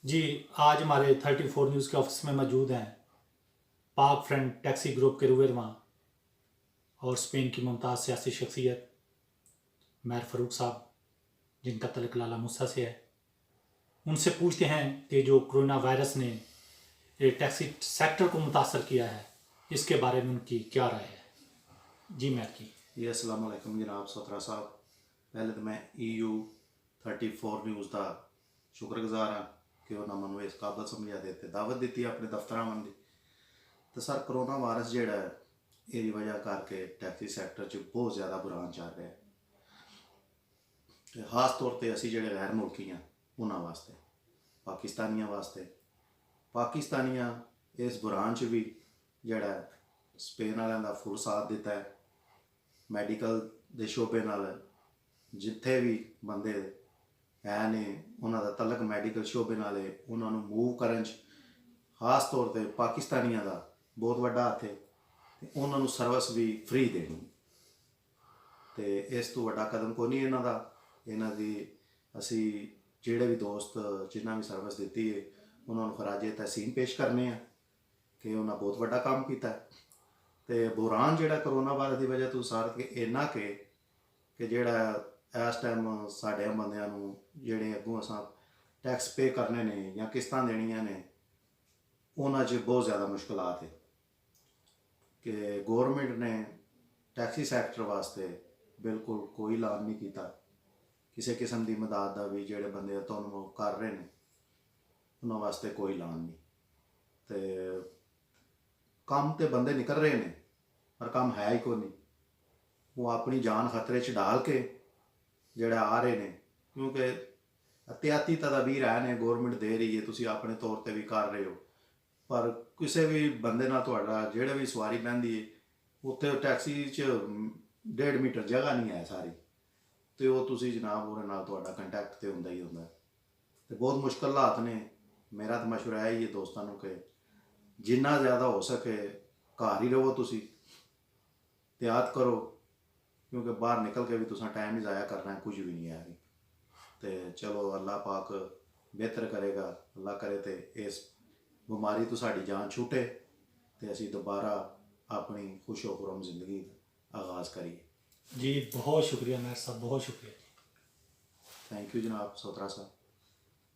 जी, आज हमारे 34 न्यूज़ के ऑफिस में मौजूद हैं पाक फ्रंट टैक्सी ग्रुप के रुएरवा और स्पेन की मुमताज़ सियासी शख्सियत मैर फ़ारूक साहब, जिनका तल्लुक़ लाला मूसा से है। उनसे पूछते हैं कि जो कोरोना वायरस ने ये टैक्सी सेक्टर को मुतासर किया है, इसके बारे में उनकी क्या राय है। जी मैर जी। जी अस्सलाम वालेकुम जनाब सोतरा साहब। पहले तो मैं EU 34 न्यूज़ का शुक्रगुजार हाँ कि उन्होंने मैं इस काबिल समझा देते दावत दी अपने दफ्तर आने की। तो सर कोरोना वायरस जोड़ा है इसकी वजह करके टैक्सी सैक्टर च बहुत ज़्यादा बुरान चल रहा है। तो खास तौर पर असी जो गैर मुल्की हैं उन्होंने वास्ते पाकिस्तानियों वास्ते पाकिस्तानियां इस बुरान च भी जड़ा स्पेन वालों का फुल साथ दिता है। मैडिकल के शोबे नाल जिथे भी बंदे है ने उन्हों का तलक मैडिकल शोबे नाल उन्होंने मूव करन खास तौर पर पाकिस्तानियों का बहुत वड्डा हथ है। उन्होंने सर्विस भी फ्री देनी तो इस तो वड्डा कदम को नहीं इन्हों का। इन्हों की असी जोड़े भी दोस्त जिन्हें भी सर्विस दी है उन्होंने खराजे तहसीन पेश करने हैं कि उन्हें बहुत वड्डा काम किया। तो बुरान जोड़ा कोरोना वायरस की वजह तो सार के इन्ना कि जोड़ा इस टाइम साढ़े बंदियां जोड़े अगों अस टैक्स पे करने ने या किस्तां देनियां ने उन्होंने बहुत ज़्यादा मुश्किलात है कि गौरमेंट ने टैक्सी सैक्टर वास्ते बिल्कुल कोई ऐलान नहीं किया। किसी किस्म की मदद का भी जोड़े बंदे तुहानूं कर रहे हैं उन्होंने वास्ते कोई ऐलान नहीं। तो काम तो बंदे निकल रहे हैं पर काम है ही को नहीं। वो अपनी जान खतरे च डाल के जोड़ा आ रहे हैं क्योंकि एहतियाती तदाबीर है ने गौरमेंट दे रही है तुसी अपने तौर पर भी कर रहे हो। पर किसी भी बंदे नाल तुहाडा जिहड़े भी सवारी बहती है उत्थे टैक्सी च 1.5 मीटर जगह नहीं है सारी तो वो तुसी जनाब उहदे नाल तुहाडा कंटैक्ट तो हुंदा ही हुंदा। तो बहुत मुश्किल हालात ने। मेरा तो मशवरा है ये दोस्तों को कि जिन्ना ज़्यादा हो सके घर ही रहो तुसी एहतियात करो क्योंकि बाहर निकल के भी तुसा टाइम ही ज़ाया करना है कुछ भी नहीं है। तो चलो अल्लाह पाक बेहतर करेगा। अल्लाह करे तो इस बीमारी तो साड़ी जान छूटे तो असी दोबारा अपनी खुशो खुरम जिंदगी आगाज़ करिए। जी बहुत शुक्रिया मैर साहब, बहुत शुक्रिया। थैंक यू जनाब सोतरा साहब।